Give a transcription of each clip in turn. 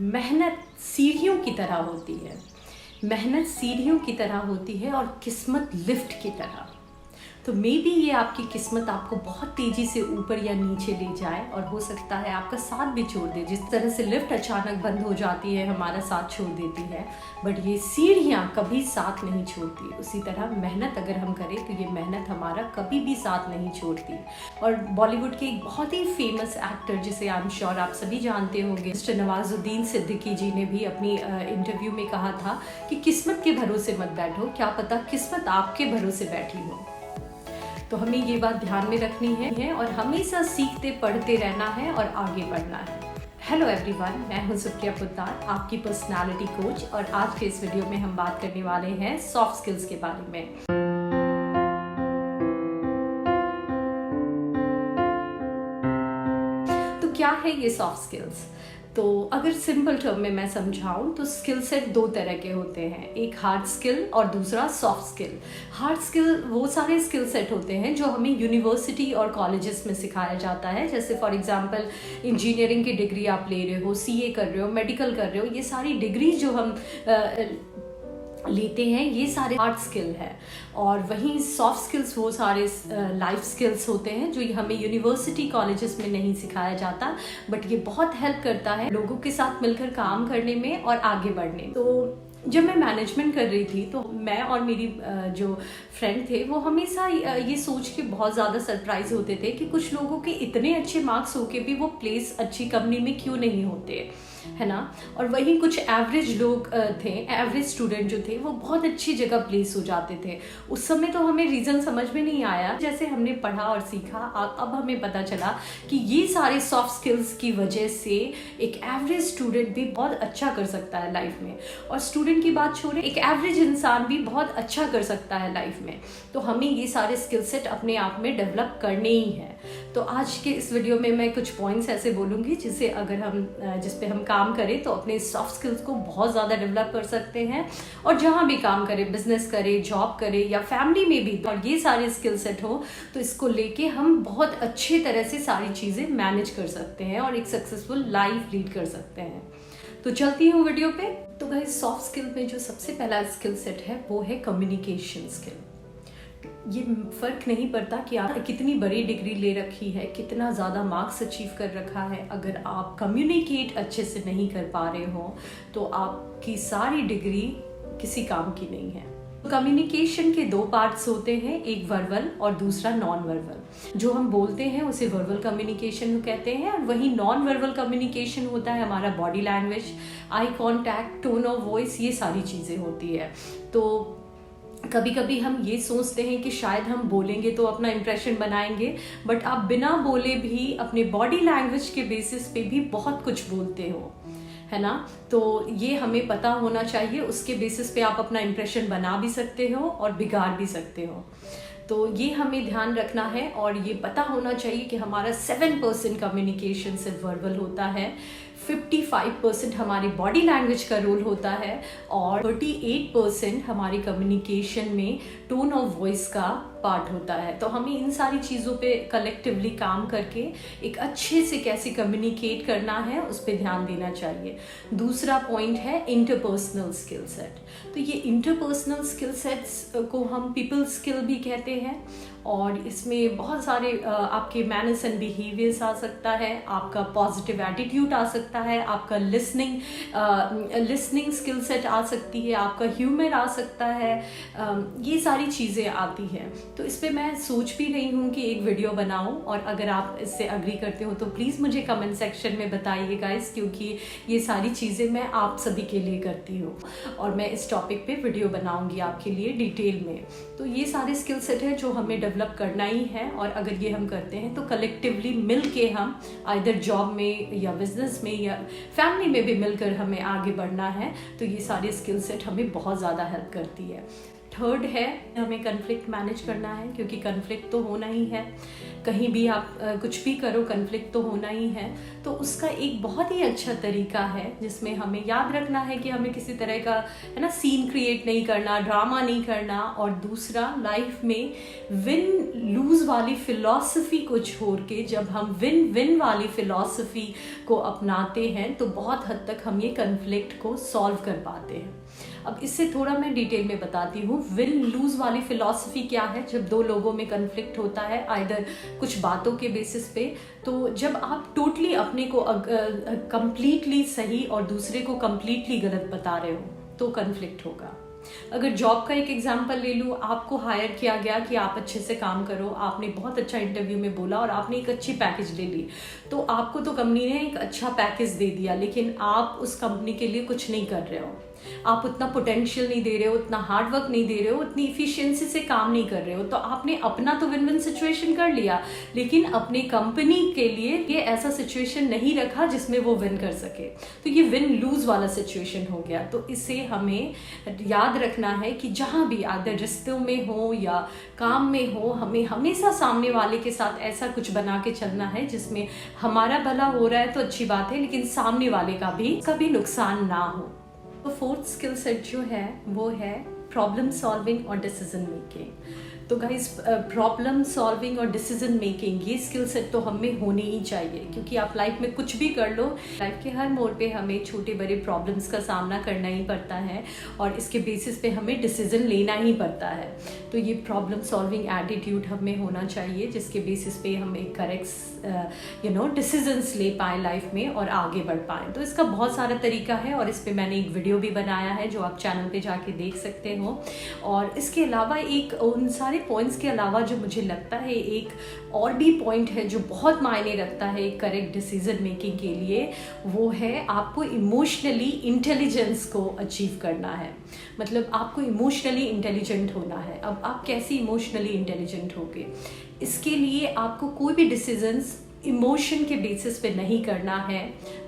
मेहनत सीढ़ियों की तरह होती है। मेहनत सीढ़ियों की तरह होती है और किस्मत लिफ्ट की तरह। तो मे बी ये आपकी किस्मत आपको बहुत तेज़ी से ऊपर या नीचे ले जाए और हो सकता है आपका साथ भी छोड़ दे। जिस तरह से लिफ्ट अचानक बंद हो जाती है, हमारा साथ छोड़ देती है, बट ये सीढ़ियाँ कभी साथ नहीं छोड़ती। उसी तरह मेहनत अगर हम करें तो ये मेहनत हमारा कभी भी साथ नहीं छोड़ती। और बॉलीवुड के एक बहुत ही फेमस एक्टर जिसे आई एम श्योर आप सभी जानते होंगे, मिस्टर नवाजुद्दीन सिद्दीकी जी ने भी अपनी इंटरव्यू में कहा था कि किस्मत के भरोसे मत बैठो, क्या पता किस्मत आपके भरोसे बैठी हो। तो हमें ये बात ध्यान में रखनी है और हमेशा सीखते पढ़ते रहना है और आगे बढ़ना है। हेलो एवरीवन, मैं हूं सुप्रिया पुद्दार, आपकी पर्सनालिटी कोच, और आज के इस वीडियो में हम बात करने वाले हैं सॉफ्ट स्किल्स के बारे में। तो क्या है ये सॉफ्ट स्किल्स? तो अगर सिंपल टर्म में मैं समझाऊं तो स्किल सेट दो तरह के होते हैं, एक हार्ड स्किल और दूसरा सॉफ्ट स्किल। हार्ड स्किल वो सारे स्किल सेट होते हैं जो हमें यूनिवर्सिटी और कॉलेजेस में सिखाया जाता है। जैसे फॉर एग्जांपल इंजीनियरिंग की डिग्री आप ले रहे हो, सीए कर रहे हो, मेडिकल कर रहे हो, ये सारी डिग्री जो हम लेते हैं ये सारे हार्ड स्किल है। और वहीं सॉफ्ट स्किल्स वो सारे लाइफ स्किल्स होते हैं जो हमें यूनिवर्सिटी कॉलेजेस में नहीं सिखाया जाता, बट ये बहुत हेल्प करता है लोगों के साथ मिलकर काम करने में और आगे बढ़ने। तो जब मैं मैनेजमेंट कर रही थी तो मैं और मेरी जो फ्रेंड थे वो हमेशा ये सोच के बहुत ज़्यादा सरप्राइज होते थे कि कुछ लोगों के इतने अच्छे मार्क्स होके भी वो प्लेस अच्छी कंपनी में क्यों नहीं होते, है ना। और वहीं कुछ एवरेज लोग थे, एवरेज स्टूडेंट जो थे वो बहुत अच्छी जगह प्लेस हो जाते थे। उस समय तो हमें रीज़न समझ में नहीं आया, जैसे हमने पढ़ा और सीखा अब हमें पता चला कि ये सारे सॉफ्ट स्किल्स की वजह से एक एवरेज स्टूडेंट भी बहुत अच्छा कर सकता है लाइफ में, और स्टूडेंट की बात छोड़े एक एवरेज इंसान भी बहुत अच्छा कर सकता है लाइफ में। तो हमें ये सारे स्किल सेट अपने आप में डेवलप करने ही हैं। तो आज के इस वीडियो में मैं कुछ पॉइंट्स ऐसे बोलूँगी जिसे अगर जिस पे हम काम करें तो अपने सॉफ्ट स्किल्स को बहुत ज़्यादा डेवलप कर सकते हैं। और जहाँ भी काम करें, बिजनेस करें, जॉब करें या फैमिली में भी, और ये सारे स्किल सेट हो तो इसको लेके हम बहुत अच्छी तरह से सारी चीज़ें मैनेज कर सकते हैं और एक सक्सेसफुल लाइफ लीड कर सकते हैं। तो चलती हूँ वीडियो पे। तो गाइस, सॉफ्ट स्किल में जो सबसे पहला स्किल सेट है वो है कम्युनिकेशन स्किल। ये फर्क नहीं पड़ता कि आप कितनी बड़ी डिग्री ले रखी है, कितना ज़्यादा मार्क्स अचीव कर रखा है, अगर आप कम्युनिकेट अच्छे से नहीं कर पा रहे हो तो आपकी सारी डिग्री किसी काम की नहीं है। कम्युनिकेशन के दो पार्ट्स होते हैं, एक वर्बल और दूसरा नॉन वर्बल। जो हम बोलते हैं उसे वर्बल कम्युनिकेशन कहते हैं, और वही नॉन वर्बल कम्युनिकेशन होता है हमारा body language, eye contact, tone of voice, ये सारी चीज़ें होती है। तो कभी कभी हम ये सोचते हैं कि शायद हम बोलेंगे तो अपना इम्प्रेशन बनाएंगे, बट आप बिना बोले भी अपने बॉडी लैंग्वेज के बेसिस पे भी बहुत कुछ बोलते हो, है ना। तो ये हमें पता होना चाहिए, उसके बेसिस पे आप अपना इम्प्रेशन बना भी सकते हो और बिगाड़ भी सकते हो। तो ये हमें ध्यान रखना है और ये पता होना चाहिए कि हमारा 7% कम्युनिकेशन सिर्फ वर्बल होता है, 55% हमारी बॉडी लैंग्वेज का रोल होता है, और 38% हमारी कम्युनिकेशन में टोन ऑफ वॉइस का पार्ट होता है। तो हमें इन सारी चीज़ों पे कलेक्टिवली काम करके एक अच्छे से कैसे कम्युनिकेट करना है उस पर ध्यान देना चाहिए। दूसरा पॉइंट है इंटरपर्सनल स्किल सेट। तो ये इंटरपर्सनल स्किल सेट्स को हम पीपल स्किल भी कहते हैं, और इसमें बहुत सारे आपके मैनर्स एंड बिहेवियर्स आ सकता है, आपका पॉजिटिव एटीट्यूड आ सकता है, आपका लिसनिंग स्किल सेट आ सकती है, आपका ह्यूमर आ सकता है, ये सारी चीज़ें आती हैं। तो इस पर मैं सोच भी रही हूँ कि एक वीडियो बनाऊँ, और अगर आप इससे अग्री करते हो तो प्लीज़ मुझे कमेंट सेक्शन में बताइए गाइस, क्योंकि ये सारी चीज़ें मैं आप सभी के लिए करती हूँ और मैं इस टॉपिक पे वीडियो बनाऊँगी आपके लिए डिटेल में। तो ये सारे स्किल सेट है जो हमें डेवलप करना ही है, और अगर ये हम करते हैं तो कलेक्टिवली मिल के हम आइदर जॉब में या बिजनेस में या फैमिली में भी मिलकर हमें आगे बढ़ना है। तो ये सारे स्किल सेट हमें बहुत ज़्यादा हेल्प करती है। थर्ड है हमें कन्फ्लिक्ट मैनेज करना है, क्योंकि कन्फ्लिक्ट तो होना ही है, कहीं भी आप कुछ भी करो कन्फ्लिक्ट तो होना ही है। तो उसका एक बहुत ही अच्छा तरीका है जिसमें हमें याद रखना है कि हमें किसी तरह का है ना सीन क्रिएट नहीं करना, ड्रामा नहीं करना। और दूसरा, लाइफ में विन लूज वाली फिलॉसफी को छोड़ के जब हम विन विन वाली फिलॉसफी को अपनाते हैं तो बहुत हद तक हम ये कन्फ्लिक्ट को सॉल्व कर पाते हैं। अब इससे थोड़ा मैं डिटेल में बताती हूँ। विन लूज वाली फिलॉसफी क्या है? जब दो लोगों में कन्फ्लिक्ट होता है आइदर कुछ बातों के बेसिस पे, तो जब आप टोटली अपने को कंप्लीटली सही और दूसरे को कंप्लीटली गलत बता रहे हो तो कन्फ्लिक्ट होगा। अगर जॉब का एक एग्जांपल ले लूँ, आपको हायर किया गया कि आप अच्छे से काम करो, आपने बहुत अच्छा इंटरव्यू में बोला और आपने एक अच्छी पैकेज ले ली, तो आपको तो कंपनी ने एक अच्छा पैकेज दे दिया लेकिन आप उस कंपनी के लिए कुछ नहीं कर रहे हो, आप उतना पोटेंशियल नहीं दे रहे हो, उतना हार्ड वर्क नहीं दे रहे हो, उतनी इफिशियंसी से काम नहीं कर रहे हो, तो आपने अपना तो विन विन सिचुएशन कर लिया लेकिन अपनी कंपनी के लिए ये ऐसा सिचुएशन नहीं रखा जिसमें वो विन कर सके, तो ये विन लूज वाला सिचुएशन हो गया। तो इसे हमें याद रखना है कि जहाँ भी आदर रिश्तों में हो या काम में हो, हमें हमेशा सामने वाले के साथ ऐसा कुछ बना के चलना है जिसमें हमारा भला हो रहा है तो अच्छी बात है लेकिन सामने वाले का भी कभी नुकसान ना हो। तो फोर्थ स्किल सेट जो है वो है प्रॉब्लम सॉल्विंग और डिसीजन मेकिंग। तो गाइस, प्रॉब्लम सॉल्विंग और डिसीजन मेकिंग ये स्किल सेट तो हमें होनी ही चाहिए, क्योंकि आप लाइफ में कुछ भी कर लो, लाइफ के हर मोड़ पे हमें छोटे बड़े प्रॉब्लम्स का सामना करना ही पड़ता है और इसके बेसिस पे हमें डिसीजन लेना ही पड़ता है। तो ये प्रॉब्लम सॉल्विंग एटीट्यूड हमें होना चाहिए जिसके बेसिस पे हम एक करेक्ट डिसीजंस ले पाएँ लाइफ में और आगे बढ़ पाएँ। तो इसका बहुत सारा तरीका है और इस पर मैंने एक वीडियो भी बनाया है जो आप चैनल पे जाके देख सकते हो। और इसके अलावा एक उन सारे पॉइंट्स के अलावा जो मुझे लगता है एक और भी पॉइंट है जो बहुत मायने रखता है एक करेक्ट डिसीजन मेकिंग के लिए, वो है आपको इमोशनली इंटेलिजेंस को अचीव करना है। मतलब आपको इमोशनली इंटेलिजेंट होना है। अब आप कैसे इमोशनली इंटेलिजेंट होगे? इसके लिए आपको कोई भी डिसीजंस इमोशन के बेसिस पे नहीं करना है।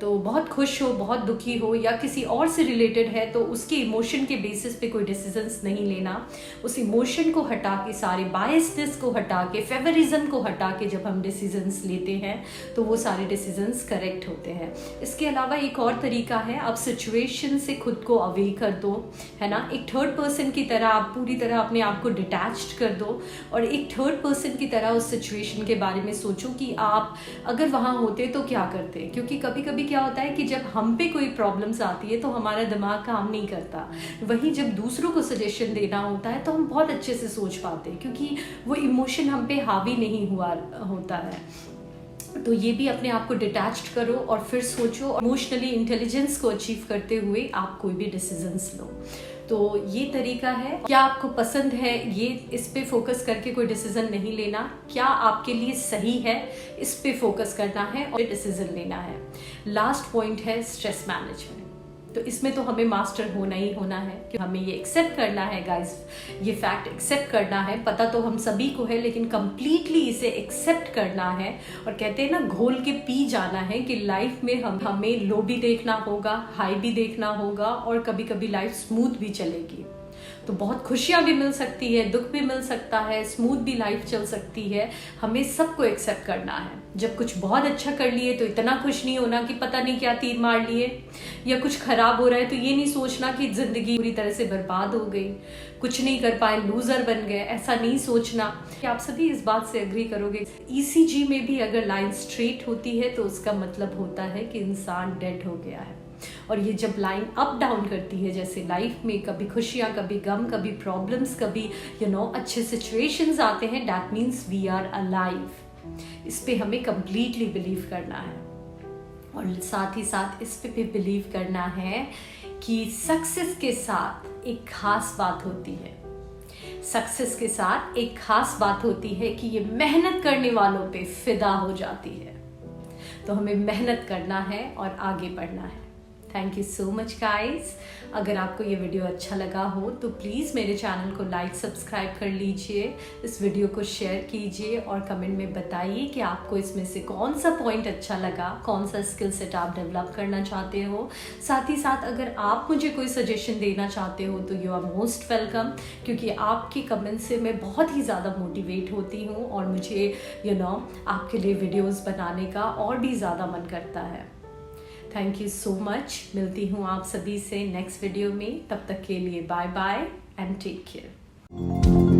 तो बहुत खुश हो, बहुत दुखी हो या किसी और से रिलेटेड है तो उसके इमोशन के बेसिस पे कोई डिसीजंस नहीं लेना। उस इमोशन को हटा के, सारे बायसनेस को हटा के, फेवरिज्म को हटा के जब हम डिसीजंस लेते हैं तो वो सारे डिसीजंस करेक्ट होते हैं। इसके अलावा एक और तरीका है, आप सिचुएशन से खुद को अवे कर दो, है ना। एक थर्ड पर्सन की तरह आप पूरी तरह अपने आप को डिटैच्ड कर दो और एक थर्ड पर्सन की तरह उस सिचुएशन के बारे में सोचो कि आप अगर वहाँ होते तो क्या करते। क्योंकि कभी कभी क्या होता है कि जब हम पे कोई प्रॉब्लम्स आती है तो हमारा दिमाग काम नहीं करता, वहीं जब दूसरों को सजेशन देना होता है तो हम बहुत अच्छे से सोच पाते हैं क्योंकि वो इमोशन हम पे हावी नहीं हुआ होता है। तो ये भी अपने आप को डिटैच्ड करो और फिर सोचो, इमोशनली इंटेलिजेंस को अचीव करते हुए आप कोई भी डिसीजंस लो। तो ये तरीका है। क्या आपको पसंद है ये, इस पे फोकस करके कोई डिसीजन नहीं लेना। क्या आपके लिए सही है, इस पे फोकस करना है और डिसीजन लेना है। लास्ट पॉइंट है स्ट्रेस मैनेजमेंट। तो इसमें तो हमें मास्टर होना ही होना है कि हमें ये एक्सेप्ट करना है गाइस, ये फैक्ट एक्सेप्ट करना है। पता तो हम सभी को है लेकिन कंप्लीटली इसे एक्सेप्ट करना है और कहते हैं ना घोल के पी जाना है कि लाइफ में हमें लो भी देखना होगा, हाई भी देखना होगा और कभी कभी लाइफ स्मूथ भी चलेगी। तो बहुत खुशियां भी मिल सकती है, दुख भी मिल सकता है, स्मूथ भी लाइफ चल सकती है। हमें सबको एक्सेप्ट करना है। जब कुछ बहुत अच्छा कर लिए तो इतना खुश नहीं होना कि पता नहीं क्या तीर मार लिए, या कुछ खराब हो रहा है तो ये नहीं सोचना कि जिंदगी पूरी तरह से बर्बाद हो गई, कुछ नहीं कर पाए, लूजर बन गए, ऐसा नहीं सोचना। कि आप सभी इस बात से एग्री करोगे, ECG में भी अगर लाइन स्ट्रेट होती है तो उसका मतलब होता है कि इंसान डेड हो गया है। और ये जब लाइन अप डाउन करती है, जैसे लाइफ में कभी खुशियां, कभी गम, कभी प्रॉब्लम्स, कभी अच्छे सिचुएशंस आते हैं, that means we are alive. इस पे हमें कंप्लीटली बिलीव करना है और साथ ही साथ इस पे भी बिलीव करना है कि सक्सेस के साथ एक खास बात होती है। सक्सेस के साथ एक खास बात होती है कि ये मेहनत करने वालों पे फिदा हो जाती है। तो हमें मेहनत करना है और आगे बढ़ना है। Thank you so much guys. अगर आपको ये वीडियो अच्छा लगा हो तो प्लीज़ मेरे चैनल को लाइक सब्सक्राइब कर लीजिए, इस वीडियो को शेयर कीजिए और कमेंट में बताइए कि आपको इसमें से कौन सा पॉइंट अच्छा लगा, कौन सा स्किल सेट आप डेवलप करना चाहते हो। साथ ही साथ अगर आप मुझे कोई सजेशन देना चाहते हो तो यू आर मोस्ट वेलकम, क्योंकि आपके कमेंट से मैं बहुत ही ज़्यादा मोटिवेट होती हूँ और मुझे आपके लिए वीडियोज़ बनाने का और भी ज़्यादा मन करता है। Thank you so much. मिलती हूँ आप सभी से नेक्स्ट वीडियो में, तब तक के लिए bye bye and take care.